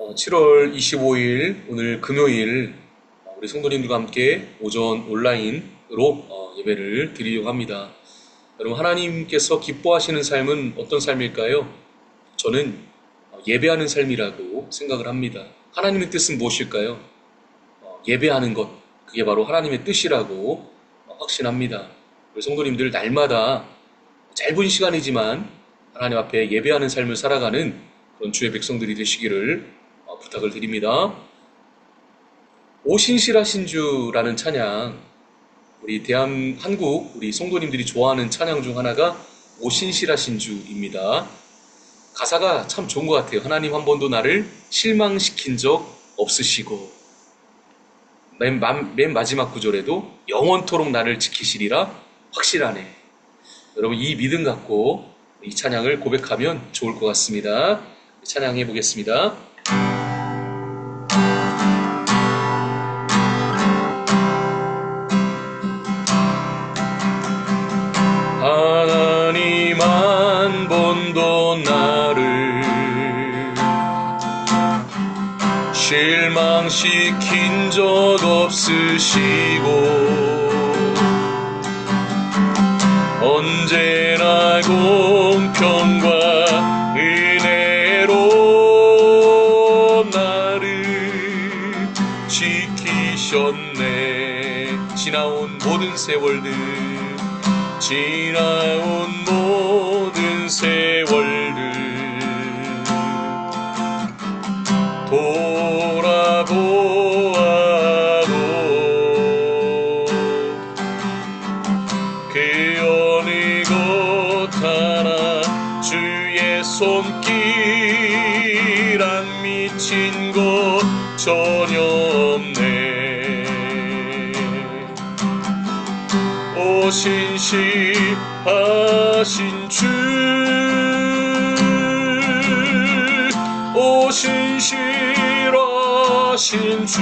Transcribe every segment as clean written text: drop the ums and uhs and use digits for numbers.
7월 25일 오늘 금요일 우리 성도님들과 함께 오전 온라인으로 예배를 드리려고 합니다. 여러분 하나님께서 기뻐하시는 삶은 어떤 삶일까요? 저는 예배하는 삶이라고 생각을 합니다. 하나님의 뜻은 무엇일까요? 예배하는 것, 그게 바로 하나님의 뜻이라고 확신합니다. 우리 성도님들 날마다 짧은 시간이지만 하나님 앞에 예배하는 삶을 살아가는 그런 주의 백성들이 되시기를 부탁을 드립니다. 오신실하신 주라는 찬양, 우리 한국 우리 성도님들이 좋아하는 찬양 중 하나가 오신실하신 주입니다. 가사가 참 좋은 것 같아요. 하나님 한 번도 나를 실망시킨 적 없으시고, 맨 마지막 구절에도 영원토록 나를 지키시리라 확실하네. 여러분 이 믿음 갖고 이 찬양을 고백하면 좋을 것 같습니다. 찬양해 보겠습니다. 하나님 한 번도 나를 실망시킨 적 없으시고 언제나 공평과 은혜로 나를 지키셨네. 지나온 모든 세월들 돌아보아도 그 어느 것 하나 주의 손길 안 미친 것 전혀 없네. 오신실하신 주, 오신실하신 주,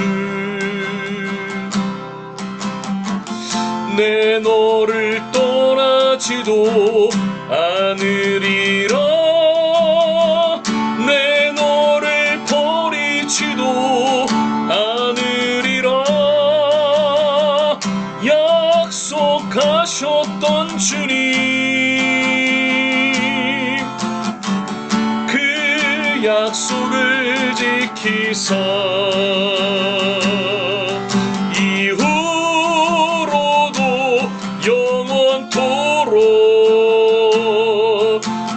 내 너를 떠나지도 않으리라. 내 너를 버리지도 않으리라. 약속하셨던 주님, 그 약속을 지키사 이후로도 영원토록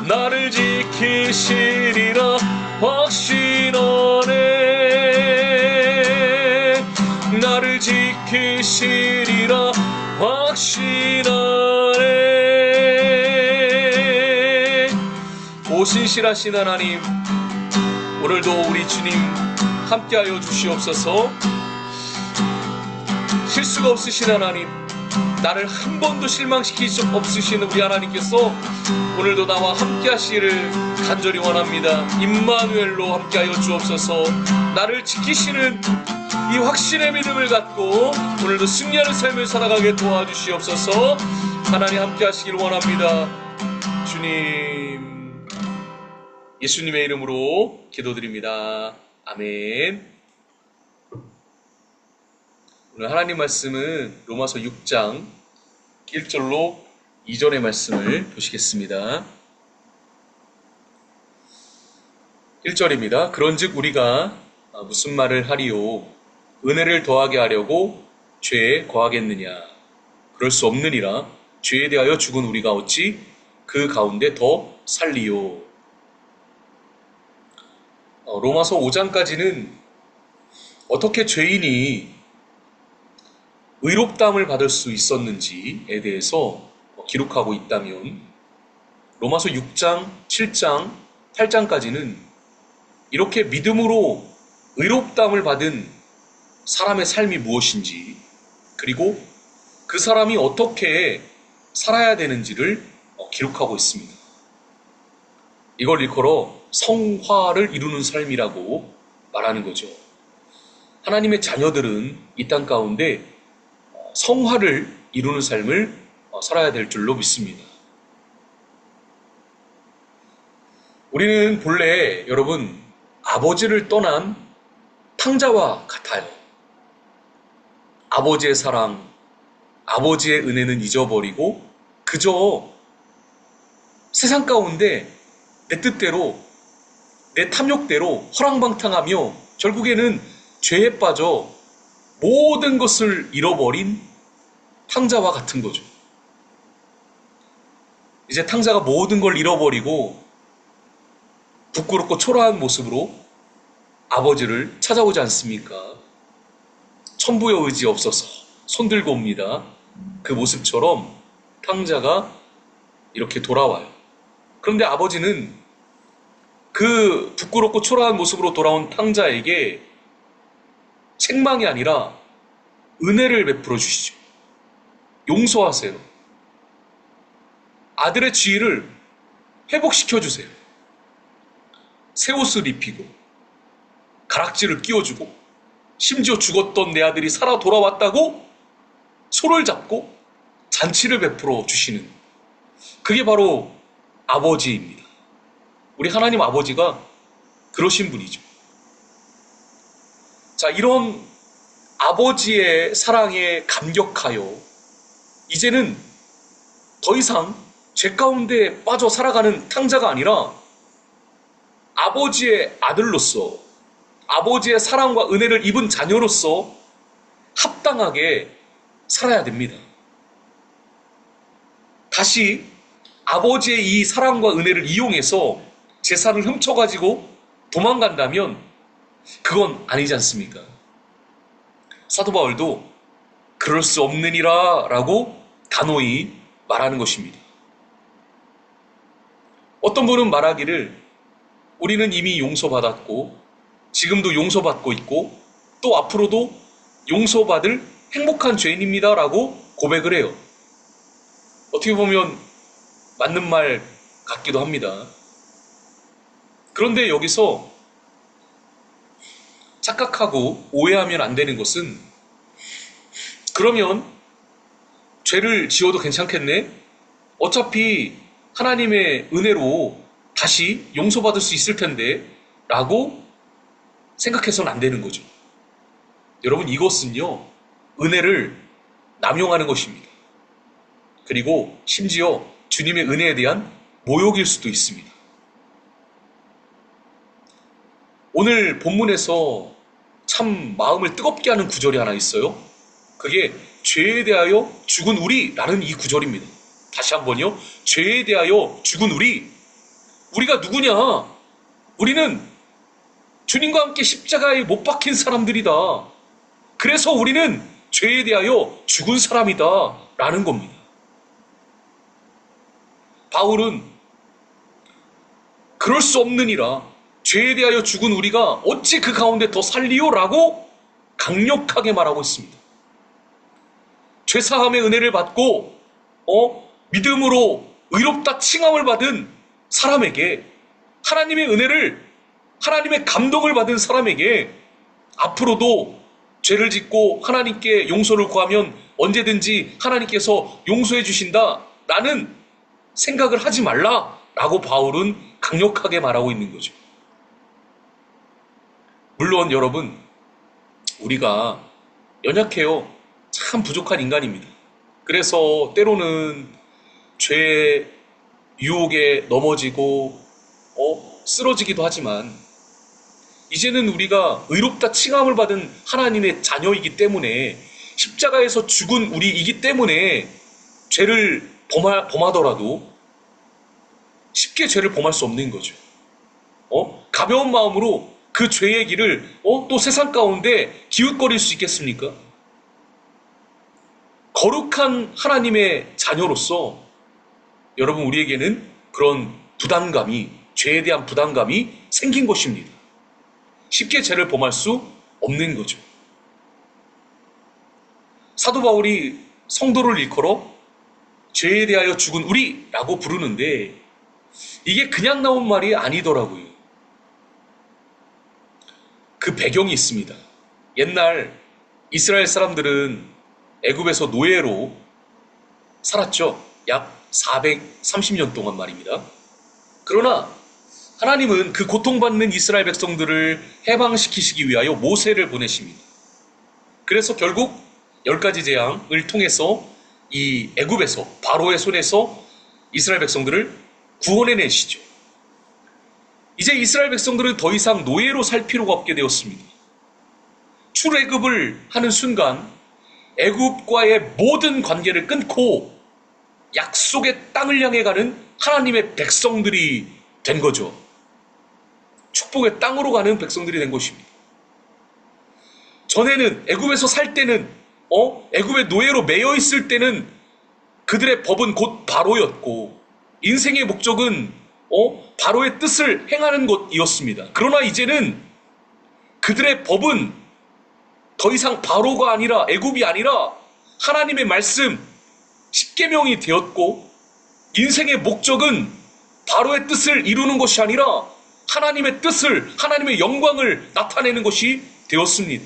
나를 지키시리라 확신하네. 나를 지키시리라 확신하네. 오신실하신 하나님, 오늘도 우리 주님 함께하여 주시옵소서. 실수가 없으신 하나님, 나를 한 번도 실망시킬 적 없으신 우리 하나님께서 오늘도 나와 함께하시기를 간절히 원합니다. 임마누엘로 함께하여 주옵소서. 나를 지키시는 이 확신의 믿음을 갖고 오늘도 승리하는 삶을 살아가게 도와주시옵소서. 하나님 함께하시기를 원합니다. 주님, 예수님의 이름으로 기도드립니다. 아멘. 오늘 하나님 말씀은 로마서 6장 1절로 2절의 말씀을 보시겠습니다. 1절입니다. 그런즉 우리가 무슨 말을 하리요? 은혜를 더하게 하려고 죄에 거하겠느냐? 그럴 수 없느니라. 죄에 대하여 죽은 우리가 어찌 그 가운데 더 살리요? 로마서 5장까지는 어떻게 죄인이 의롭다함을 받을 수 있었는지에 대해서 기록하고 있다면, 로마서 6장, 7장, 8장까지는 이렇게 믿음으로 의롭다함을 받은 사람의 삶이 무엇인지, 그리고 그 사람이 어떻게 살아야 되는지를 기록하고 있습니다. 이걸 일컬어 성화를 이루는 삶이라고 말하는 거죠. 하나님의 자녀들은 이 땅 가운데 성화를 이루는 삶을 살아야 될 줄로 믿습니다. 우리는 본래 여러분 아버지를 떠난 탕자와 같아요. 아버지의 사랑, 아버지의 은혜는 잊어버리고 그저 세상 가운데 내 뜻대로, 내 탐욕대로 허랑방탕하며 결국에는 죄에 빠져 모든 것을 잃어버린 탕자와 같은 거죠. 이제 탕자가 모든 걸 잃어버리고 부끄럽고 초라한 모습으로 아버지를 찾아오지 않습니까? 천부여 의지 없어서 손들고 옵니다. 그 모습처럼 탕자가 이렇게 돌아와요. 그런데 아버지는 그 부끄럽고 초라한 모습으로 돌아온 탕자에게 책망이 아니라 은혜를 베풀어 주시죠. 용서하세요. 아들의 지위를 회복시켜 주세요. 새 옷을 입히고 가락지를 끼워주고 심지어 죽었던 내 아들이 살아 돌아왔다고 손을 잡고 잔치를 베풀어 주시는, 그게 바로 아버지입니다. 우리 하나님 아버지가 그러신 분이죠. 자, 이런 아버지의 사랑에 감격하여 이제는 더 이상 죄 가운데 빠져 살아가는 탕자가 아니라 아버지의 아들로서, 아버지의 사랑과 은혜를 입은 자녀로서 합당하게 살아야 됩니다. 다시 아버지의 이 사랑과 은혜를 이용해서 재산을 훔쳐가지고 도망간다면 그건 아니지 않습니까? 사도 바울도 그럴 수 없느니라 라고 단호히 말하는 것입니다. 어떤 분은 말하기를 우리는 이미 용서받았고 지금도 용서받고 있고 또 앞으로도 용서받을 행복한 죄인입니다 라고 고백을 해요. 어떻게 보면 맞는 말 같기도 합니다. 그런데 여기서 착각하고 오해하면 안 되는 것은, 그러면 죄를 지어도 괜찮겠네? 어차피 하나님의 은혜로 다시 용서받을 수 있을 텐데 라고 생각해서는 안 되는 거죠. 여러분, 이것은요 은혜를 남용하는 것입니다. 그리고 심지어 주님의 은혜에 대한 모욕일 수도 있습니다. 오늘 본문에서 참 마음을 뜨겁게 하는 구절이 하나 있어요. 그게 죄에 대하여 죽은 우리라는 이 구절입니다. 다시 한번요. 죄에 대하여 죽은 우리. 우리가 누구냐? 우리는 주님과 함께 십자가에 못 박힌 사람들이다. 그래서 우리는 죄에 대하여 죽은 사람이다 라는 겁니다. 바울은 그럴 수 없느니라, 죄에 대하여 죽은 우리가 어찌 그 가운데 더 살리요? 라고 강력하게 말하고 있습니다. 죄사함의 은혜를 받고 믿음으로 의롭다 칭함을 받은 사람에게, 하나님의 은혜를, 하나님의 감동을 받은 사람에게 앞으로도 죄를 짓고 하나님께 용서를 구하면 언제든지 하나님께서 용서해 주신다 라는 생각을 하지 말라 라고 바울은 강력하게 말하고 있는 거죠. 물론 여러분, 우리가 연약해요. 참 부족한 인간입니다. 그래서 때로는 죄의 유혹에 넘어지고 쓰러지기도 하지만, 이제는 우리가 의롭다 칭함을 받은 하나님의 자녀이기 때문에, 십자가에서 죽은 우리이기 때문에 죄를 범하더라도 쉽게 죄를 범할 수 없는 거죠. 가벼운 마음으로 그 죄의 길을 또 세상 가운데 기웃거릴 수 있겠습니까? 거룩한 하나님의 자녀로서 여러분, 우리에게는 그런 부담감이, 죄에 대한 부담감이 생긴 것입니다. 쉽게 죄를 범할 수 없는 거죠. 사도 바울이 성도를 일컬어 죄에 대하여 죽은 우리라고 부르는데 이게 그냥 나온 말이 아니더라고요. 그 배경이 있습니다. 옛날 이스라엘 사람들은 애굽에서 노예로 살았죠. 약 430년 동안 말입니다. 그러나 하나님은 그 고통받는 이스라엘 백성들을 해방시키시기 위하여 모세를 보내십니다. 그래서 결국 10가지 재앙을 통해서 이 애굽에서 바로의 손에서 이스라엘 백성들을 구원해내시죠. 이제 이스라엘 백성들은 더 이상 노예로 살 필요가 없게 되었습니다. 출애굽을 하는 순간 애굽과의 모든 관계를 끊고 약속의 땅을 향해 가는 하나님의 백성들이 된 거죠. 축복의 땅으로 가는 백성들이 된 것입니다. 전에는 애굽에서 살 때는 애굽의 노예로 매여 있을 때는 그들의 법은 곧 바로였고 인생의 목적은 바로의 뜻을 행하는 것이었습니다. 그러나 이제는 그들의 법은 더 이상 바로가 아니라 애굽이 아니라 하나님의 말씀 십계명이 되었고 인생의 목적은 바로의 뜻을 이루는 것이 아니라 하나님의 뜻을 하나님의 영광을 나타내는 것이 되었습니다.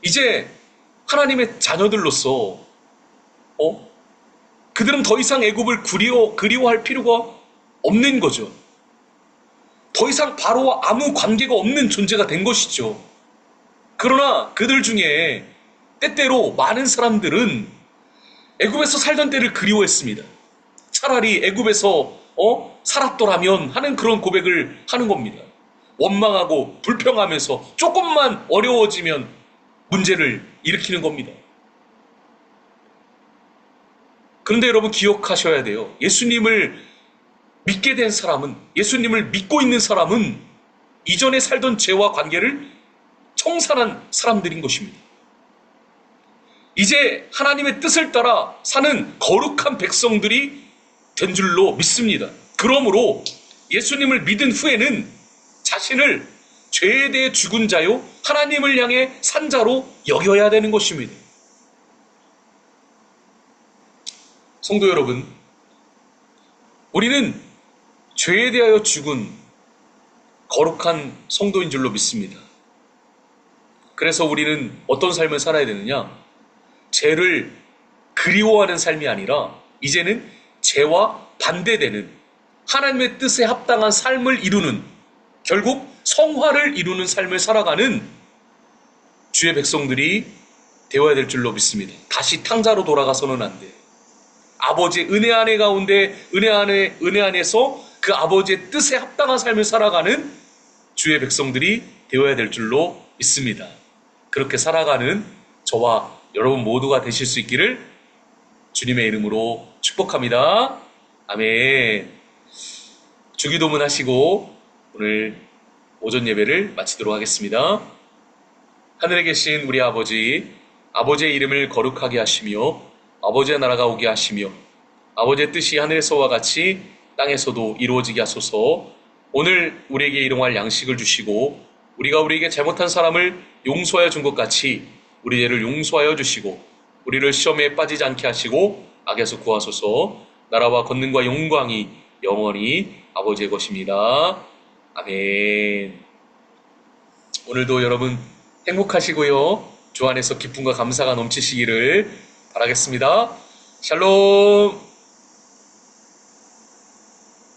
이제 하나님의 자녀들로서 그들은 더 이상 애굽을 그리워할 필요가 없는 거죠. 더 이상 바로와 아무 관계가 없는 존재가 된 것이죠. 그러나 그들 중에 때때로 많은 사람들은 애굽에서 살던 때를 그리워했습니다. 차라리 애굽에서 살았더라면 하는 그런 고백을 하는 겁니다. 원망하고 불평하면서 조금만 어려워지면 문제를 일으키는 겁니다. 그런데 여러분 기억하셔야 돼요. 예수님을 믿게 된 사람은, 예수님을 믿고 있는 사람은 이전에 살던 죄와 관계를 청산한 사람들인 것입니다. 이제 하나님의 뜻을 따라 사는 거룩한 백성들이 된 줄로 믿습니다. 그러므로 예수님을 믿은 후에는 자신을 죄에 대해 죽은 자요 하나님을 향해 산 자로 여겨야 되는 것입니다. 성도 여러분, 우리는 죄에 대하여 죽은 거룩한 성도인 줄로 믿습니다. 그래서 우리는 어떤 삶을 살아야 되느냐? 죄를 그리워하는 삶이 아니라 이제는 죄와 반대되는 하나님의 뜻에 합당한 삶을 이루는, 결국 성화를 이루는 삶을 살아가는 주의 백성들이 되어야 될 줄로 믿습니다. 다시 탕자로 돌아가서는 안 돼. 아버지의 은혜 안에 가운데 은혜 안에서 그 아버지의 뜻에 합당한 삶을 살아가는 주의 백성들이 되어야 될 줄로 믿습니다. 그렇게 살아가는 저와 여러분 모두가 되실 수 있기를 주님의 이름으로 축복합니다. 아멘. 주기도문 하시고 오늘 오전 예배를 마치도록 하겠습니다. 하늘에 계신 우리 아버지, 아버지의 이름을 거룩하게 하시며 아버지의 나라가 오게 하시며 아버지의 뜻이 하늘에서와 같이 땅에서도 이루어지게 하소서. 오늘 우리에게 일용할 양식을 주시고 우리가 우리에게 잘못한 사람을 용서하여 준 것 같이 우리 죄를 용서하여 주시고 우리를 시험에 빠지지 않게 하시고 악에서 구하소서. 나라와 권능과 영광이 영원히 아버지의 것입니다. 아멘. 오늘도 여러분 행복하시고요. 주 안에서 기쁨과 감사가 넘치시기를 바라겠습니다. 샬롬.